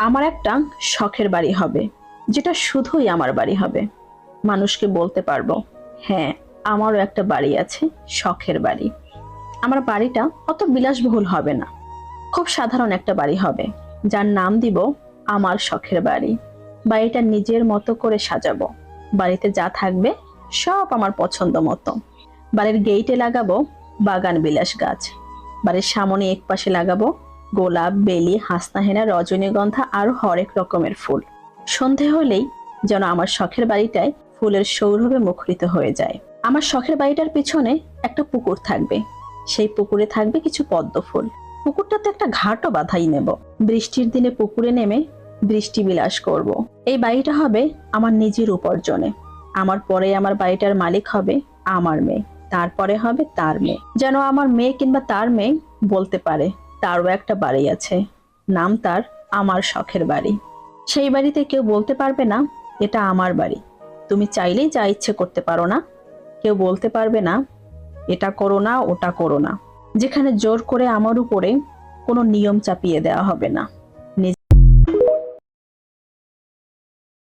আমার একটা শখের বাড়ি হবে, যেটা শুধুই আমার বাড়ি হবে। মানুষকে বলতে পারবো, হ্যাঁ, আমারও একটা বাড়ি আছে, শখের বাড়ি। আমার বাড়িটা অত বিলাসবহুল হবে না, খুব সাধারণ একটা বাড়ি হবে, যার নাম দিব আমার শখের বাড়ি। বাড়িটা নিজের মতো করে সাজাবো। বাড়িতে যা থাকবে সব আমার পছন্দ মতো। বাড়ির গেইটে লাগাবো বাগান বিলাস গাছ। বাড়ির সামনে এক পাশে লাগাবো গোলাপ, বেলি, হাসনাহেনা, রজনীগন্ধা আর হরেক রকমের ফুল। সন্ধে হলেই যেন আমার শখের বাড়িটায় ফুলের সৌরভে মুখরিত হয়ে যায়। আমার শখের বাড়িটার পিছনে একটা পুকুর থাকবে, সেই পুকুরে থাকবে কিছু পদ্ম ফুল। পুকুরটাতে একটা ঘাটও বাঁধাই নেব। বৃষ্টির দিনে পুকুরে নেমে বৃষ্টি বিলাস করব। এই বাড়িটা হবে আমার নিজের উপার্জনে। আমার পরে আমার বাড়িটার মালিক হবে আমার মেয়ে, তারপরে হবে তার মেয়ে। যেন আমার মেয়ে কিংবা তার মেয়ে বলতে পারে তারও একটা বাড়ি আছে, নাম তার আমার শখের বাড়ি। সেই বাড়িতে কেউ বলতে পারবে না এটা আমার বাড়ি, তুমি চাইলেই যা ইচ্ছে করতে পারো না। কেউ বলতে পারবে না এটা করো না, ওটা করো না। যেখানে জোর করে আমার উপরে কোনো নিয়ম চাপিয়ে দেওয়া হবে না।